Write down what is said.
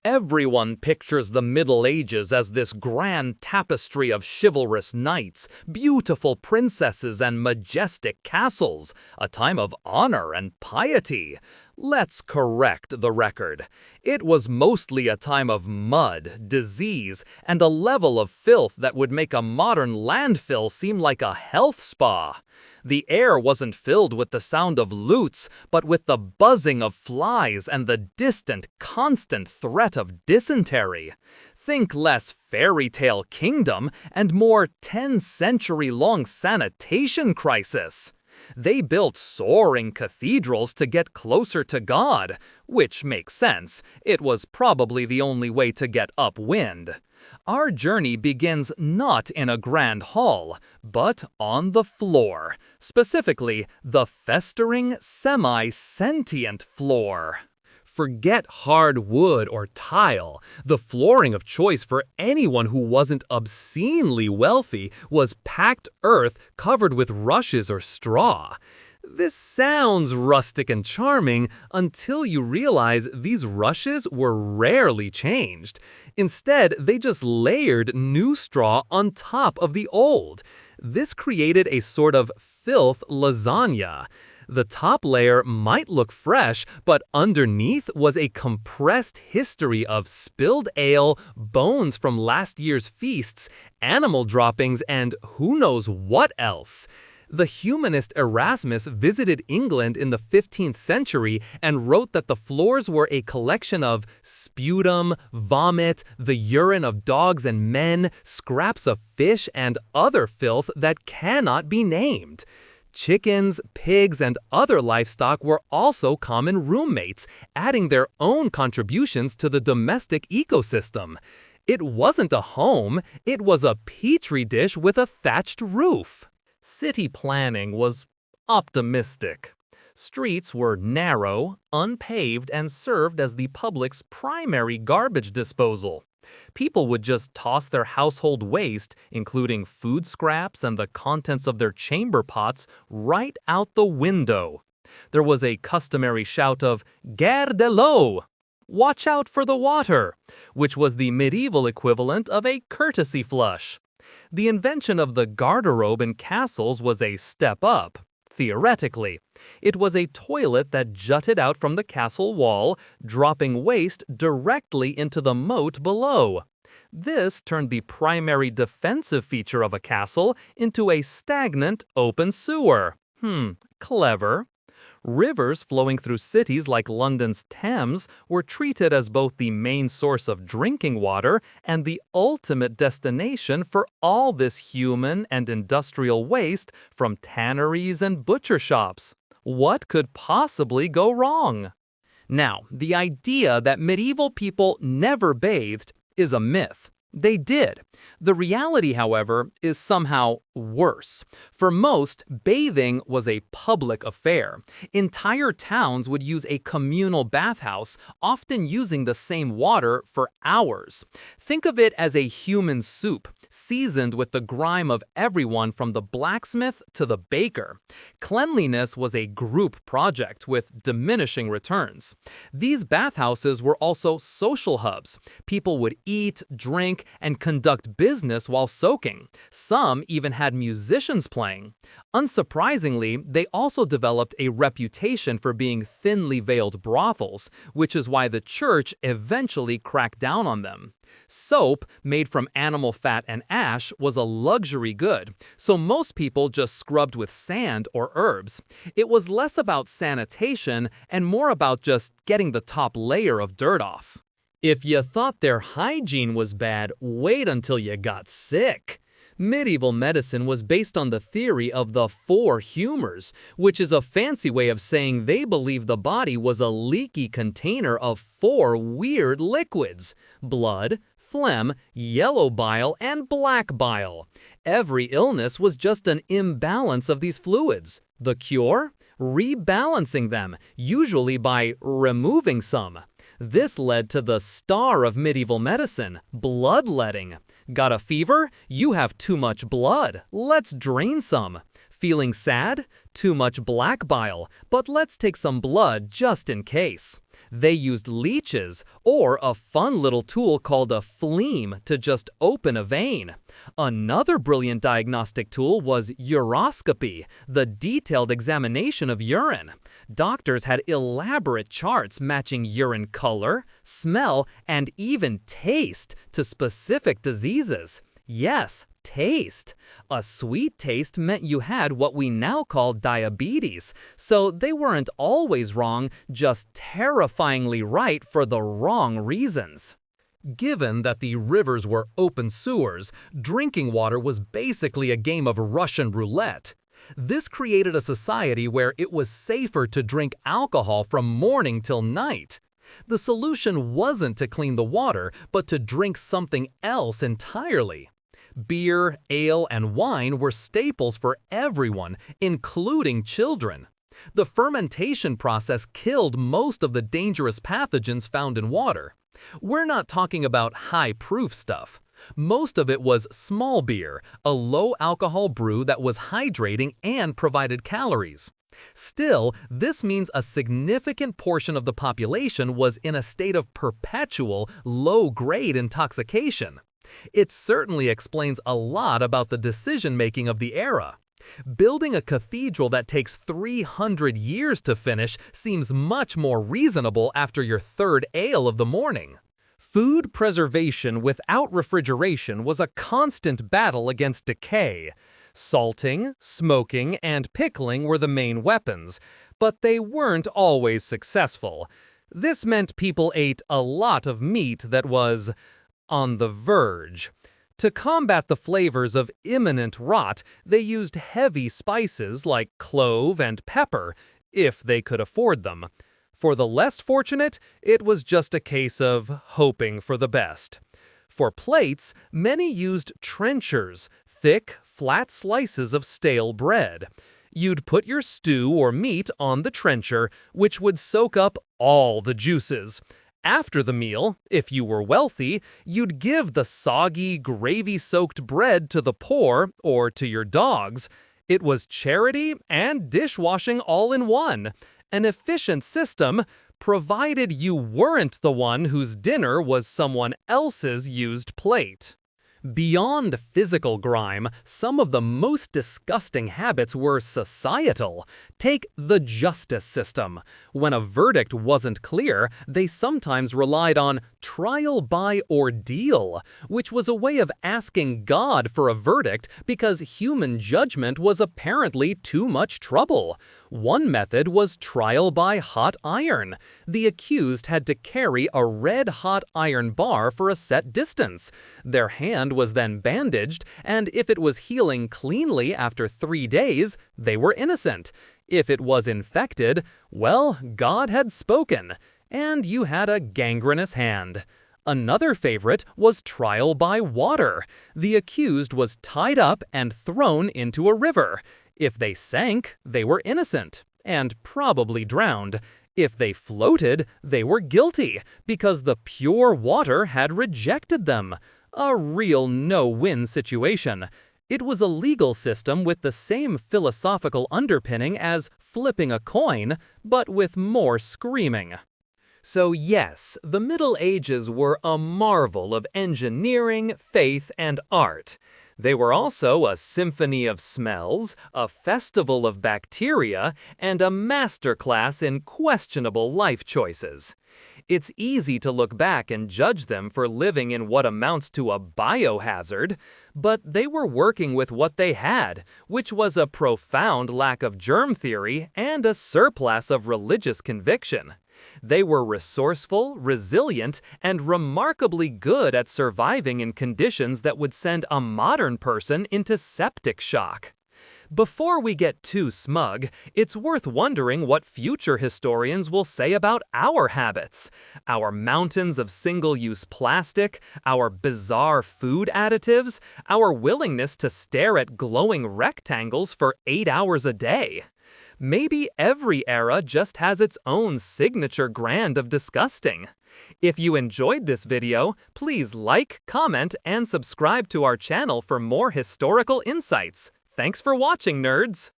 Everyone pictures the Middle Ages as this grand tapestry of chivalrous knights, beautiful princesses, and majestic castles, a time of honor and piety. Let's correct the record. It was mostly a time of mud, disease, and a level of filth that would make a modern landfill seem like a health spa. The air wasn't filled with the sound of lutes, but with the buzzing of flies and the distant, constant threat of dysentery. Think less fairy tale kingdom and more 10-century-long sanitation crisis. They built soaring cathedrals to get closer to God, which makes sense. It was probably the only way to get upwind. Our journey begins not in a grand hall, but on the floor, specifically the festering, semi-sentient floor. Forget hard wood or tile. The flooring of choice for anyone who wasn't obscenely wealthy was packed earth covered with rushes or straw. This sounds rustic and charming until you realize these rushes were rarely changed. Instead, they just layered new straw on top of the old. This created a sort of filth lasagna. The top layer might look fresh, but underneath was a compressed history of spilled ale, bones from last year's feasts, animal droppings, and who knows what else. The humanist Erasmus visited England in the 15th century and wrote that the floors were a collection of sputum, vomit, the urine of dogs and men, scraps of fish, and other filth that cannot be named. Chickens, pigs, and other livestock were also common roommates, adding their own contributions to the domestic ecosystem. It wasn't a home, it was a petri dish with a thatched roof. City planning was optimistic. Streets were narrow, unpaved, and served as the public's primary garbage disposal. People would just toss their household waste, including food scraps and the contents of their chamber pots, right out the window. There was a customary shout of "Gare de l'eau!" Watch out for the water, which was the medieval equivalent of a courtesy flush. The invention of the garderobe in castles was a step up. Theoretically, it was a toilet that jutted out from the castle wall, dropping waste directly into the moat below. This turned the primary defensive feature of a castle into a stagnant, open sewer. Clever. Rivers flowing through cities like London's Thames were treated as both the main source of drinking water and the ultimate destination for all this human and industrial waste from tanneries and butcher shops. What could possibly go wrong? Now, the idea that medieval people never bathed is a myth. They did. The reality, however, is somehow worse. For most, bathing was a public affair. Entire towns would use a communal bathhouse, often using the same water for hours. Think of it as a human soup, seasoned with the grime of everyone from the blacksmith to the baker. Cleanliness was a group project with diminishing returns. These bathhouses were also social hubs. People would eat, drink, and conduct business while soaking. Some even had musicians playing. Unsurprisingly, they also developed a reputation for being thinly veiled brothels, which is why the church eventually cracked down on them. Soap, made from animal fat and ash, was a luxury good, so most people just scrubbed with sand or herbs. It was less about sanitation and more about just getting the top layer of dirt off. If you thought their hygiene was bad, wait until you got sick. Medieval medicine was based on the theory of the four humors, which is a fancy way of saying they believed the body was a leaky container of four weird liquids: blood, phlegm, yellow bile, and black bile. Every illness was just an imbalance of these fluids. The cure? Rebalancing them, usually by removing some. This led to the star of medieval medicine, bloodletting. Got a fever? You have too much blood. Let's drain some. Feeling sad? Too much black bile, but let's take some blood just in case. They used leeches or a fun little tool called a phleem to just open a vein. Another brilliant diagnostic tool was uroscopy, the detailed examination of urine. Doctors had elaborate charts matching urine color, smell, and even taste to specific diseases. Yes, taste. A sweet taste meant you had what we now call diabetes, so they weren't always wrong, just terrifyingly right for the wrong reasons. Given that the rivers were open sewers, drinking water was basically a game of Russian roulette. This created a society where it was safer to drink alcohol from morning till night. The solution wasn't to clean the water, but to drink something else entirely. Beer, ale, and wine were staples for everyone, including children. The fermentation process killed most of the dangerous pathogens found in water. We're not talking about high-proof stuff. Most of it was small beer, a low-alcohol brew that was hydrating and provided calories. Still, this means a significant portion of the population was in a state of perpetual, low-grade intoxication. It certainly explains a lot about the decision-making of the era. Building a cathedral that takes 300 years to finish seems much more reasonable after your third ale of the morning. Food preservation without refrigeration was a constant battle against decay. Salting, smoking, and pickling were the main weapons, but they weren't always successful. This meant people ate a lot of meat that was on the verge. To combat the flavors of imminent rot, they used heavy spices like clove and pepper, if they could afford them. For the less fortunate, it was just a case of hoping for the best. For plates, many used trenchers, thick, flat slices of stale bread. You'd put your stew or meat on the trencher, which would soak up all the juices. After the meal, if you were wealthy, you'd give the soggy, gravy-soaked bread to the poor or to your dogs. It was charity and dishwashing all in one. An efficient system, provided you weren't the one whose dinner was someone else's used plate. Beyond physical grime, some of the most disgusting habits were societal. Take the justice system. When a verdict wasn't clear, they sometimes relied on trial by ordeal, which was a way of asking God for a verdict because human judgment was apparently too much trouble. One method was trial by hot iron. The accused had to carry a red-hot iron bar for a set distance. Their hand was then bandaged, and if it was healing cleanly after 3 days, they were innocent. If it was infected, well, God had spoken, and you had a gangrenous hand. Another favorite was trial by water. The accused was tied up and thrown into a river. If they sank, they were innocent, and probably drowned. If they floated, they were guilty, because the pure water had rejected them. A real no-win situation. It was a legal system with the same philosophical underpinning as flipping a coin, but with more screaming. So yes, the Middle Ages were a marvel of engineering, faith, and art. They were also a symphony of smells, a festival of bacteria, and a masterclass in questionable life choices. It's easy to look back and judge them for living in what amounts to a biohazard, but they were working with what they had, which was a profound lack of germ theory and a surplus of religious conviction. They were resourceful, resilient, and remarkably good at surviving in conditions that would send a modern person into septic shock. Before we get too smug, it's worth wondering what future historians will say about our habits. Our mountains of single-use plastic, our bizarre food additives, our willingness to stare at glowing rectangles for 8 hours a day. Maybe every era just has its own signature brand of disgusting. If you enjoyed this video, please like, comment, and subscribe to our channel for more historical insights. Thanks for watching, nerds!